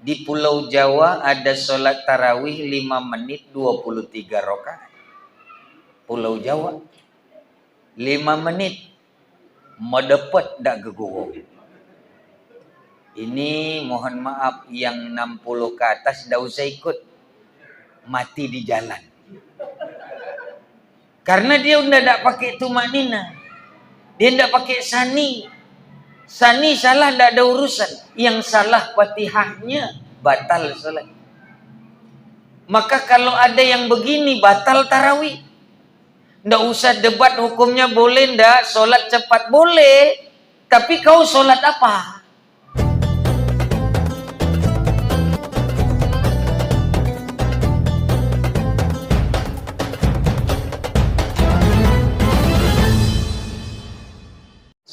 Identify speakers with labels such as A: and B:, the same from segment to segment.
A: Di Pulau Jawa ada sholat tarawih 5 menit 23 rakaat. Pulau Jawa 5 menit medepet dak gegurung. Ini mohon maaf yang 60 ke atas dak usah ikut, mati di jalan. Karena dia udah dak pakai tumanina, dia ndak pakai sani. Sani salah ndak ada urusan, yang salah Fatihahnya batal salat. Maka kalau ada yang begini batal tarawih. Ndak usah debat hukumnya boleh ndak, sholat cepat boleh. Tapi kau sholat apa?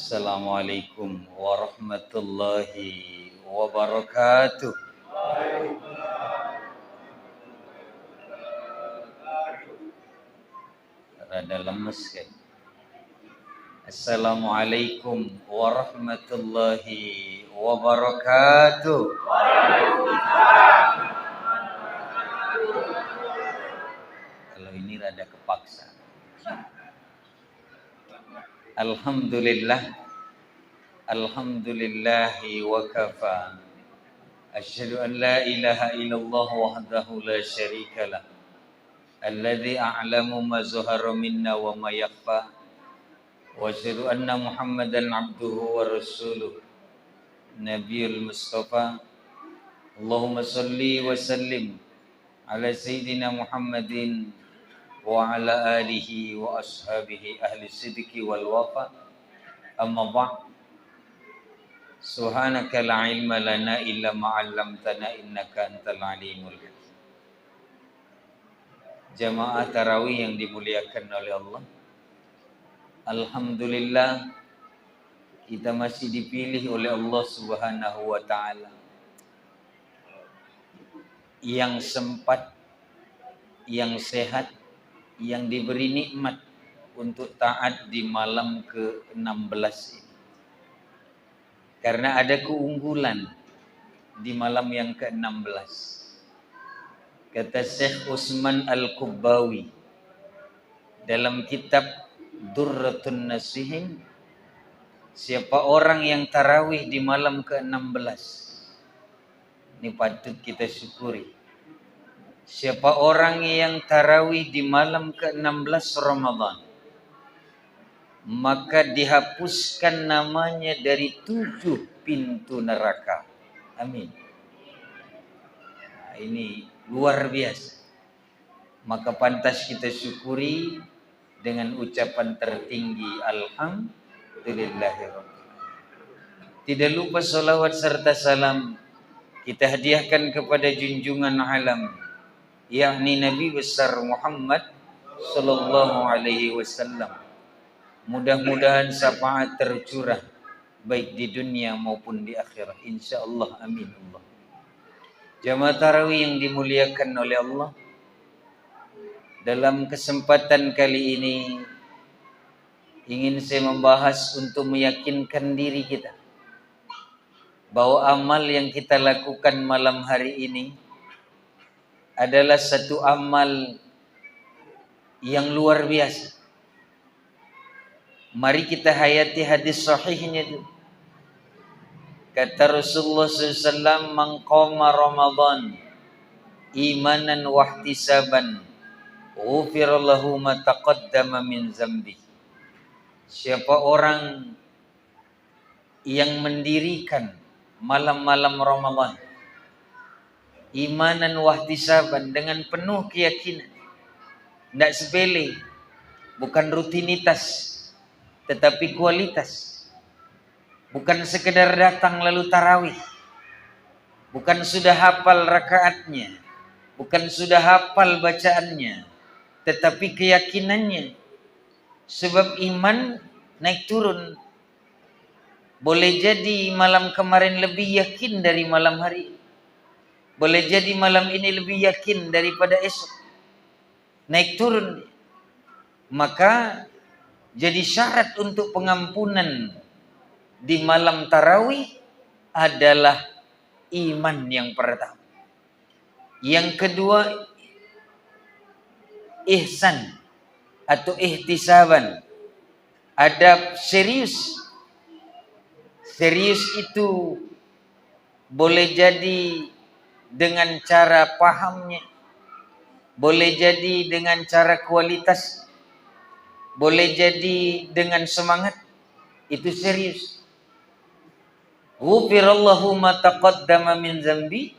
A: Assalamualaikum warahmatullahi wabarakatuh. Rada lemes kan. Assalamualaikum warahmatullahi wabarakatuh. Kalau ini rada kepaksa. Alhamdulillah. Alhamdulillahi wa kafa. Asyhadu an la ilaha illallah wahdahu la syarika lah. Alladzi a'lamu ma zuhara minna wa ma yakhfa. Wa asyhadu anna Muhammadan abduhu wa rasuluh. Nabiyul Mustafa. Allahumma salli wa sallim ala sayyidina Muhammadin wa ala alihi wa ashabihi ahli sidqi wal wafa. Amma ba'd. Subhanaka la ilma lana illa ma 'allamtana innaka antal alimul hakim. Jamaah tarawih yang dimuliakan oleh Allah, alhamdulillah kita masih dipilih oleh Allah Subhanahu wa taala yang sempat, yang sehat, yang diberi nikmat untuk taat di malam ke-16 ini. Karena ada keunggulan di malam yang ke-16. Kata Syekh Utsman Al-Kubbawi dalam kitab Durratun Nasihin, siapa orang yang tarawih di malam ke-16, ini patut kita syukuri. Siapa orang yang tarawih di malam ke-16 Ramadan, maka dihapuskan namanya dari 7 pintu neraka. Amin. Nah, ini luar biasa. Maka pantas kita syukuri dengan ucapan tertinggi alhamdulillahirabbil alamin. Tidak lupa salawat serta salam kita hadiahkan kepada junjungan alam, yakni Nabi besar Muhammad sallallahu alaihi wasallam. Mudah-mudahan syafaat tercurah baik di dunia maupun di akhirat, insyaallah, amin Allah. Jamaah tarawih yang dimuliakan oleh Allah, dalam kesempatan kali ini ingin saya membahas untuk meyakinkan diri kita bahwa amal yang kita lakukan malam hari ini adalah satu amal yang luar biasa. Mari kita hayati hadis sahihnya dulu. Kata Rasulullah SAW, man qama Ramadan imanan wahtisaban ghufira lahu ma taqaddama min zambi. Siapa orang yang mendirikan malam-malam Ramadan imanan wahtisaban, dengan penuh keyakinan, tidak sepele, bukan rutinitas tetapi kualitas. Bukan sekedar datang lalu tarawih, bukan sudah hafal rakaatnya, bukan sudah hafal bacaannya, tetapi keyakinannya. Sebab iman naik turun. Boleh jadi malam kemarin lebih yakin dari malam hari. Boleh jadi malam ini lebih yakin daripada esok. Naik turun. Maka jadi syarat untuk pengampunan di malam tarawih adalah iman yang pertama. Yang kedua, ihsan atau ihtisaban, adab serius. Serius itu boleh jadi dengan cara pahamnya, boleh jadi dengan cara kualitas, boleh jadi dengan semangat. Itu serius. Ghufirallahu ma taqaddama min zambi,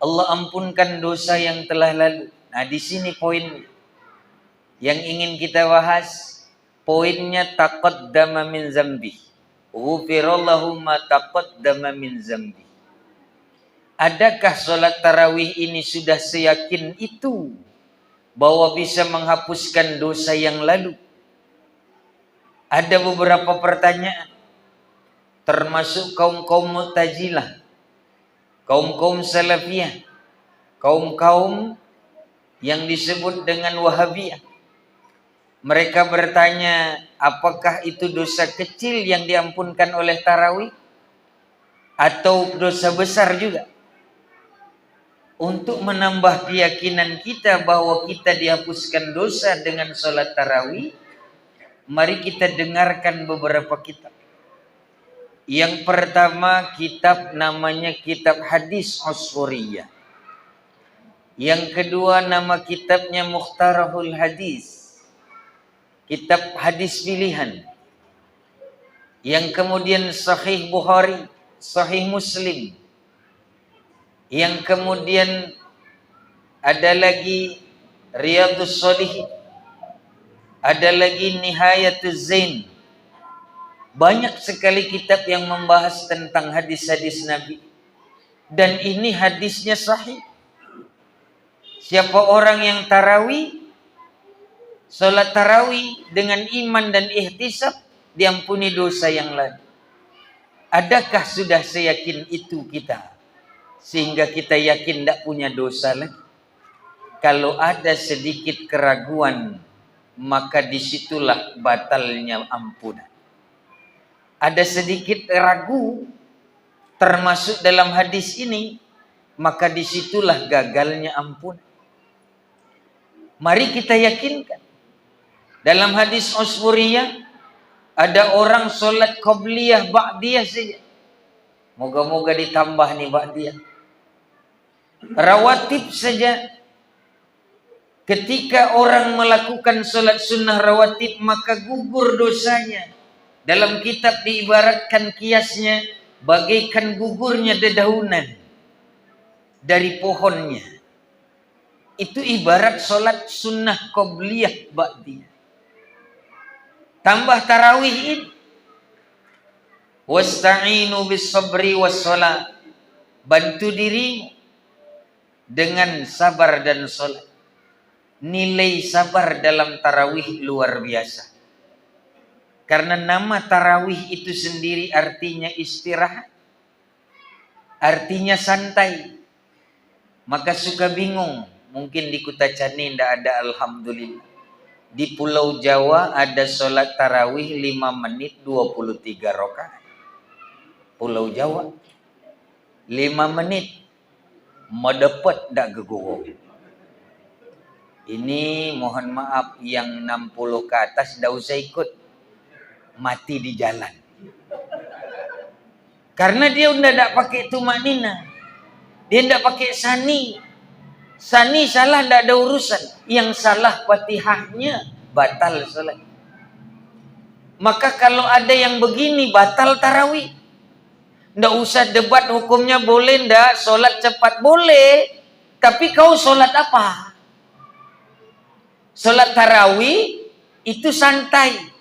A: Allah ampunkan dosa yang telah lalu. Nah, di sini poinnya yang ingin kita bahas. Poinnya taqaddama min zambi. Ghufirallahu ma taqaddama min zambi. Adakah sholat tarawih ini sudah seyakin itu bahwa bisa menghapuskan dosa yang lalu? Ada beberapa pertanyaan, termasuk kaum-kaum Mu'tazilah, kaum-kaum Salafiyah, kaum-kaum yang disebut dengan Wahabiyah. Mereka bertanya, apakah itu dosa kecil yang diampunkan oleh tarawih atau dosa besar juga? Untuk menambah keyakinan kita bahwa kita dihapuskan dosa dengan sholat tarawih, mari kita dengarkan beberapa kitab. Yang pertama, kitab namanya Kitab Hadis Usfuriyah. Yang kedua, nama kitabnya Mukhtarahul Hadis, kitab hadis pilihan. Yang kemudian Sahih Bukhari, Sahih Muslim. Yang kemudian ada lagi Riyadhus Shalihin, ada lagi Nihayatuz Zain. Banyak sekali kitab yang membahas tentang hadis-hadis Nabi. Dan ini hadisnya sahih. Siapa orang yang tarawih, sholat tarawih dengan iman dan ihtisab, diampuni dosa yang lain. Adakah sudah seyakin itu kita? Sehingga kita yakin tidak punya dosa lagi. Kalau ada sedikit keraguan, maka disitulah batalnya ampunan. Ada sedikit ragu termasuk dalam hadis ini, maka disitulah gagalnya ampunan. Mari kita yakinkan. Dalam hadis Usfuriyah, ada orang sholat qabliyah ba'diyah saja. Moga-moga ditambah nih ba'diyah. Rawatib saja. Ketika orang melakukan sholat sunnah rawatib, maka gugur dosanya. Dalam kitab diibaratkan kiasnya bagaikan gugurnya dedaunan dari pohonnya. Itu ibarat sholat sunnah qabliyah ba'diyah. Tambah tarawih ini. Wasta'inu bis sabri was sholat. Bantu dirimu dengan sabar dan sholat. Nilai sabar dalam tarawih luar biasa. Karena nama tarawih itu sendiri artinya istirahat. Artinya santai. Maka suka bingung. Mungkin di Kutacani tidak ada alhamdulillah. Di Pulau Jawa ada sholat tarawih 5 menit 23 rakaat. Pulau Jawa 5 menit. Medepet dak gegurung. Ini mohon maaf yang 60 ke atas dah usah ikut. Mati di jalan. Karena dia udah tak pakai tumanina. Dia tidak pakai sani. Sani salah tidak ada urusan. Yang salah Fatihahnya, batal salat. Maka kalau ada yang begini batal tarawih. Tidak usah debat hukumnya boleh tidak, solat cepat boleh. Tapi kau solat apa? Solat tarawih itu santai.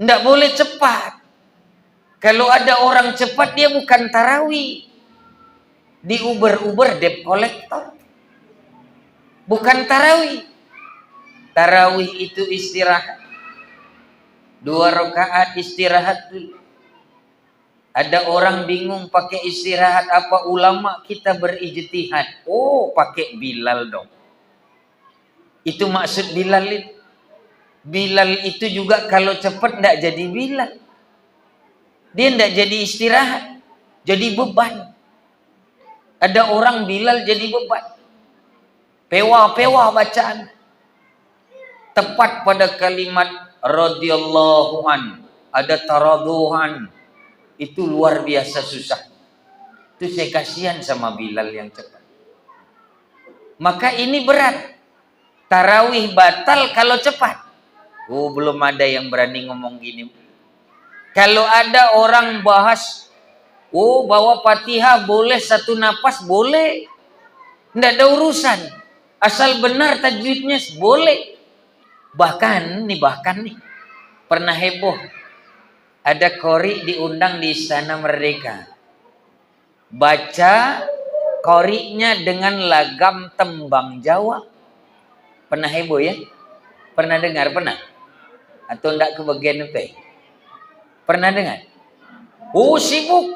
A: Tidak boleh cepat. Kalau ada orang cepat dia bukan tarawih. Di Uber debt collector. Bukan tarawih. Tarawih itu istirahat. 2 rakaat istirahat dulu. Ada orang bingung pakai istirahat apa, ulama kita berijtihad. Oh, pakai Bilal dong. Itu maksud Bilal itu. Bilal itu juga kalau cepat tidak jadi Bilal. Dia tidak jadi istirahat. Jadi beban. Ada orang Bilal jadi beban. Pewa-pewa bacaan. Tepat pada kalimat radhiyallahu an. Ada taraduhan. Itu luar biasa susah. Itu saya kasihan sama Bilal yang cepat. Maka ini berat. Tarawih batal kalau cepat. Oh, belum ada yang berani ngomong gini. Kalau ada orang bahas, oh bawa Fatihah boleh satu napas, boleh. Tidak ada urusan. Asal benar tajwidnya boleh. Bahkan nih, pernah heboh. Ada qori diundang di Istana Merdeka. Baca qorinya dengan lagam tembang Jawa. Pernah heboh ya? Pernah dengar? Pernah? Atau enggak kebagian apa? Pernah dengar? Oh, sibuk.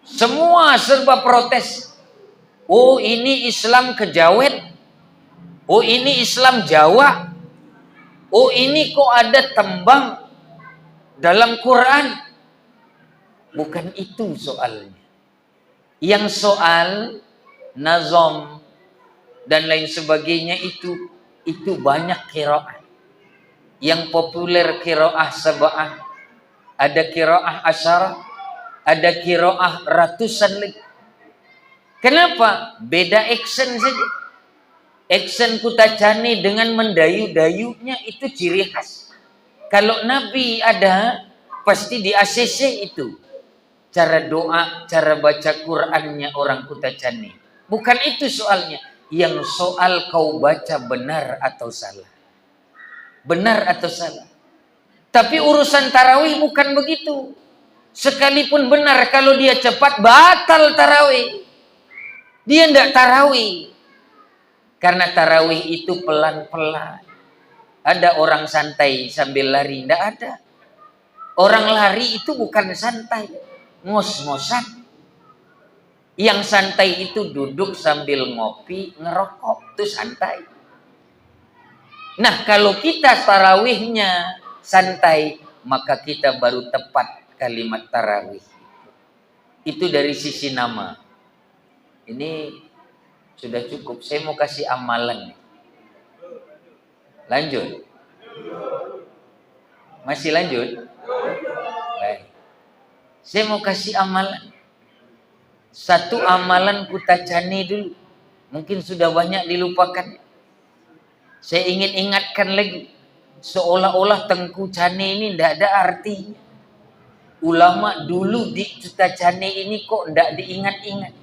A: Semua serba protes. Oh, ini Islam Kejawen. Oh, ini Islam Jawa. Oh, ini kok ada tembang dalam Quran. Bukan itu soalnya. Yang soal nazam dan lain sebagainya itu banyak qiraah. Yang populer qiraah sab'ah, ada qiraah asyarah, ada qiraah ratusan lagi. Kenapa? Beda action saja. Action Kutacani dengan mendayu-dayunya itu ciri khas. Kalau Nabi ada, pasti di ACC itu. Cara doa, cara baca Qur'annya orang Kutacani. Bukan itu soalnya. Yang soal kau baca benar atau salah. Benar atau salah. Tapi urusan tarawih bukan begitu. Sekalipun benar, kalau dia cepat, batal tarawih. Dia tidak tarawih. Karena tarawih itu pelan-pelan. Ada orang santai sambil lari, tidak ada. Orang lari itu bukan santai, ngos-ngosan. Yang santai itu duduk sambil ngopi, ngerokok, itu santai. Nah, kalau kita tarawihnya santai, maka kita baru tepat kalimat tarawih. Itu dari sisi nama. Ini sudah cukup. Saya mau kasih amalan. Lanjut. Masih lanjut? Baik. Saya mau kasih amalan. Satu amalan Kutacani dulu. Mungkin sudah banyak dilupakan. Saya ingin ingatkan lagi. Seolah-olah Tengku Cani ini tidak ada artinya. Ulama dulu di Kutacani ini kok tidak diingat-ingat.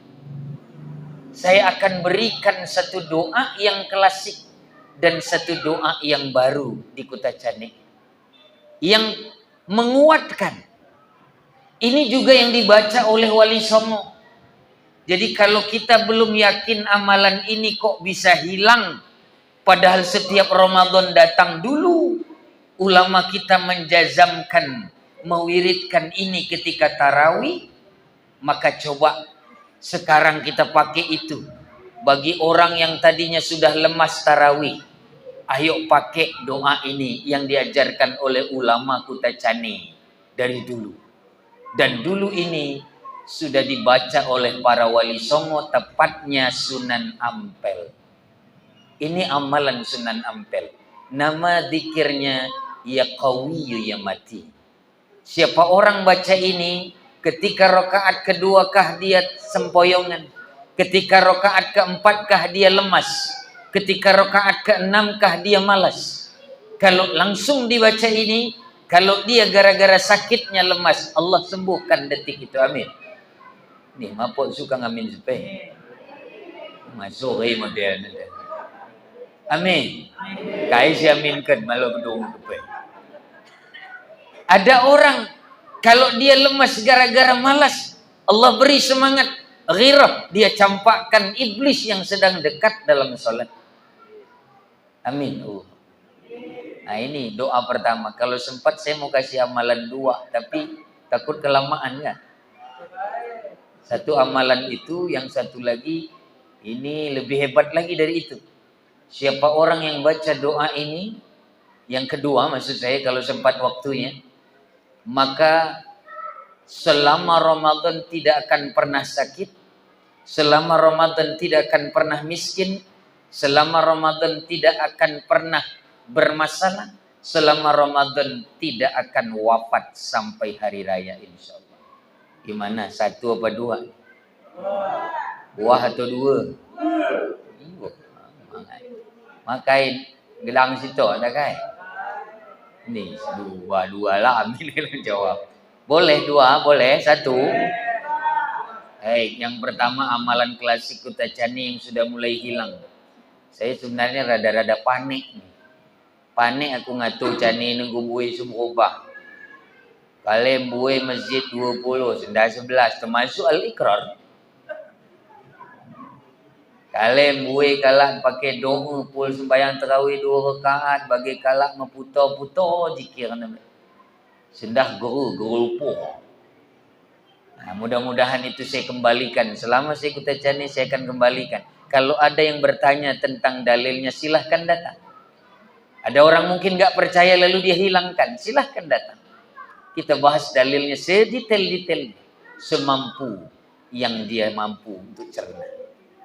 A: Saya akan berikan satu doa yang klasik dan satu doa yang baru di Kutacani. Yang menguatkan. Ini juga yang dibaca oleh Wali Songo. Jadi kalau kita belum yakin amalan ini kok bisa hilang, padahal setiap Ramadan datang dulu, ulama kita menjazamkan, mewiridkan ini ketika tarawih, maka coba sekarang kita pakai itu. Bagi orang yang tadinya sudah lemas tarawih, ayo pakai doa ini yang diajarkan oleh ulama Kutacani dari dulu. Dan dulu ini sudah dibaca oleh para wali songo, tepatnya Sunan Ampel. Ini amalan Sunan Ampel. Nama zikirnya ya Qawiyu ya Mati. Siapa orang baca ini, ketika rakaat keduakah dia sempoyongan, ketika rakaat keempatkah dia lemas, ketika rakaat keenamkah dia malas. Kalau langsung dibaca ini, kalau dia gara-gara sakitnya lemas, Allah sembuhkan detik itu. Amin. Nih, mapok suka ngamin supaya masuk dia. Amin. Kai si aminkan malu gedung supaya. Ada orang kalau dia lemas gara-gara malas, Allah beri semangat, ghirah, dia campakkan iblis yang sedang dekat dalam sholat. Amin. Nah ini doa pertama. Kalau sempat saya mau kasih amalan dua, tapi takut kelamaan kan. Satu amalan itu, yang satu lagi ini lebih hebat lagi dari itu. Siapa orang yang baca doa ini, yang kedua maksud saya kalau sempat waktunya, maka selama Ramadan tidak akan pernah sakit, Selama Ramadan tidak akan pernah miskin, selama Ramadan tidak akan pernah bermasalah, selama Ramadan tidak akan wafat sampai hari raya insya Allah. Gimana? Satu apa dua? Wah atau dua? Iya. Makain gelang situ ada kai? Nih dua lah ambil jawab. Boleh dua, boleh satu. Yang pertama amalan klasik Kutacani yang sudah mulai hilang. Saya sebenarnya rada-rada panik. Panik aku ngatu cani nunggu buih sumrubah. Kalian buih masjid 20, sendah 11 termasuk al-ikrar. Kalian buih kalak pakai doa pul sembahyang tarawih 2 rakaat bagi kalak meputar-putar zikir nama. Sendah guru lupuh. Nah, mudah-mudahan itu saya kembalikan. Selama saya Kutacani saya akan kembalikan. Kalau ada yang bertanya tentang dalilnya silahkan datang. Ada orang mungkin gak percaya lalu dia hilangkan. Silahkan datang. Kita bahas dalilnya sedetail-detail. Semampu yang dia mampu untuk cerna.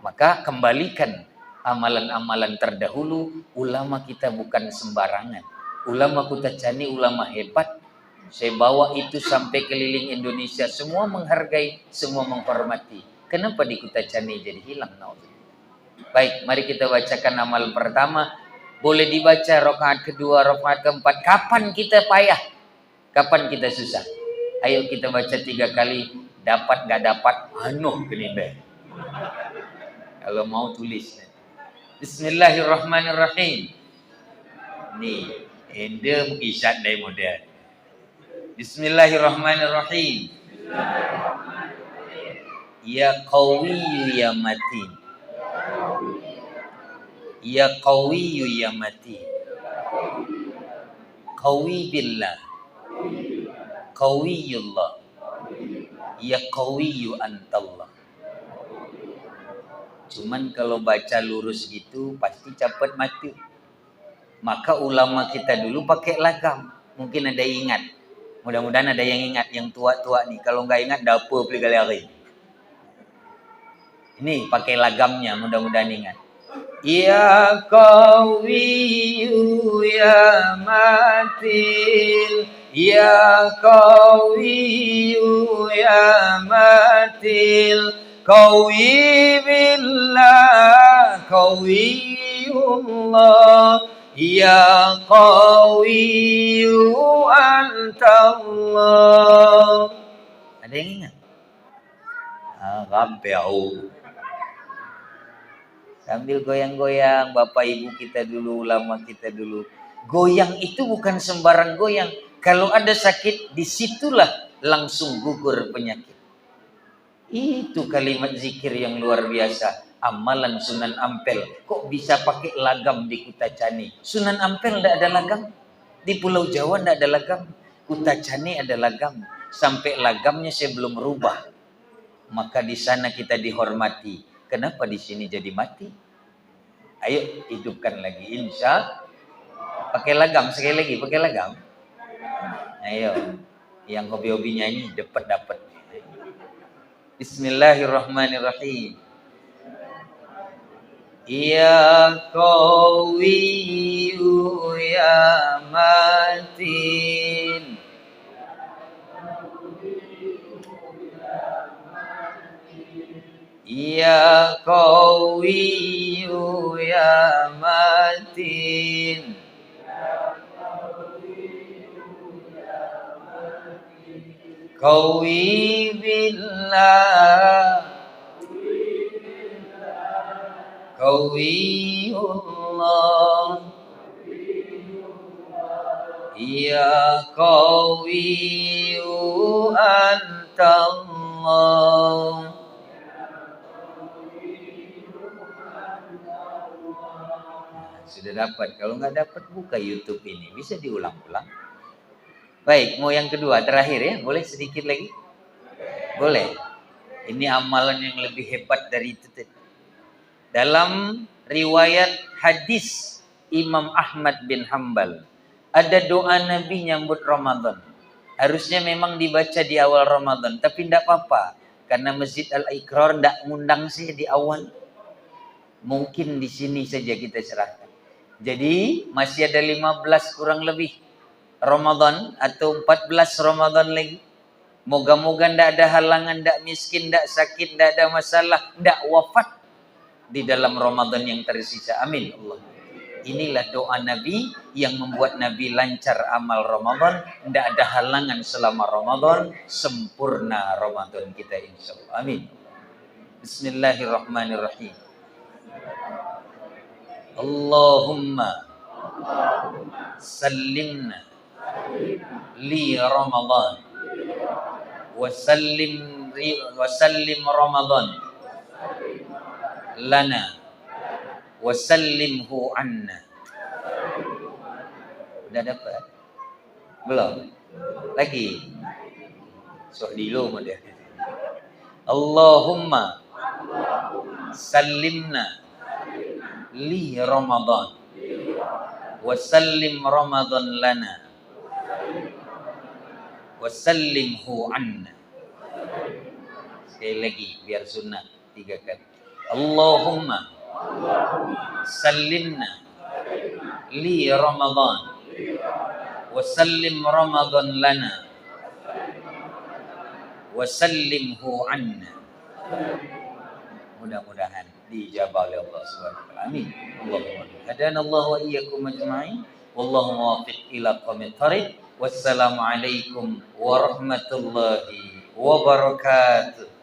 A: Maka kembalikan amalan-amalan terdahulu. Ulama kita bukan sembarangan. Ulama Kutacani ulama hebat. Saya bawa itu sampai keliling Indonesia. Semua menghargai, semua menghormati. Kenapa di Kutacani jadi hilang? Baik, mari kita bacakan amal pertama. Boleh dibaca rakaat kedua, rakaat keempat. Kapan kita payah? Kapan kita susah? Ayo kita baca 3 kali. Dapat gak dapat? Anuh kelibet. Kalau mau tulis. Bismillahirrahmanirrahim. Nih, ende mukisat dari model. Bismillahirrahmanirrahim. Ya qawiyyu ya matin. Ya qawiyyu ya matin. Qawi billah. Qawiyullah. Ya qawiyyu antallah. Cuman kalau baca lurus gitu pasti cepat mati. Maka ulama kita dulu pakai lagam. Mungkin ada yang ingat. Mudah-mudahan ada yang ingat, yang tua-tua nih. Kalau nggak ingat, dapur beli kali hari. Ini pakai lagamnya, mudah-mudahan ingat. Ya qawiyyu ya matin, ya qawiyyu ya matin, qawi billah, qawiyullah. Ya qawiyyu antallah. Ada yang ingat? Rampeu. Sambil goyang-goyang, bapak ibu kita dulu, ulama kita dulu. Goyang itu bukan sembarang goyang. Kalau ada sakit, disitulah langsung gugur penyakit. Itu kalimat zikir yang luar biasa. Amalan Sunan Ampel. Kok bisa pakai lagam di Kutacani? Sunan Ampel tidak ada lagam. Di Pulau Jawa tidak ada lagam. Kutacani ada lagam. Sampai lagamnya saya belum rubah. Maka di sana kita dihormati. Kenapa di sini jadi mati? Ayo hidupkan lagi. Insya. Pakai lagam sekali lagi. Pakai lagam. Ayo. Yang hobi-hobi nyanyi dapat. Bismillahirrahmanirrahim. Ya qawiyyu ya matin. Ya qawiyyu ya matin. Qawi billah, qawiyullah. Ya qawiyyu antallah. Sudah dapat. Kalau nggak dapat, buka YouTube ini. Bisa diulang-ulang. Baik, mau yang kedua, terakhir ya. Boleh sedikit lagi? Boleh. Ini amalan yang lebih hebat dari itu. Dalam riwayat hadis Imam Ahmad bin Hanbal, ada doa Nabi nyambut Ramadan. Harusnya memang dibaca di awal Ramadan, tapi tidak apa-apa. Karena Masjid Al-Iqrar tidak ngundang saya di awal. Mungkin di sini saja kita serahkan. Jadi masih ada 15 kurang lebih Ramadan atau 14 Ramadan lagi. Moga-moga tidak ada halangan, tidak miskin, tidak sakit, tidak ada masalah, tidak wafat di dalam Ramadan yang tersisa. Amin Allah. Inilah doa Nabi yang membuat Nabi lancar amal Ramadan, tidak ada halangan selama Ramadan, sempurna Ramadan kita insyaallah. Amin. Bismillahirrahmanirrahim. Allahumma sallimna li Ramadan wa sallim Ramadan lana wa sallimhu anna. Udah dapat? Belum? Lagi? Sok dulu dia. Allahumma sallimna li Ramadan wa sallim Ramadan lana wa sallimhu anna. Sekali lagi biar sunnah 3 kali. Allahumma sallimna li Ramadan wa sallim Ramadan lana wa sallimhu anna. Mudah-mudahan dijabah oleh Allah Subhanahu wa taala. Amin. Allahumma hadanallahu wa iyyakum ajma'in. Wallahu muwaffiq ila aqwamit thariq. Wassalamualaikum warahmatullahi wabarakatuh.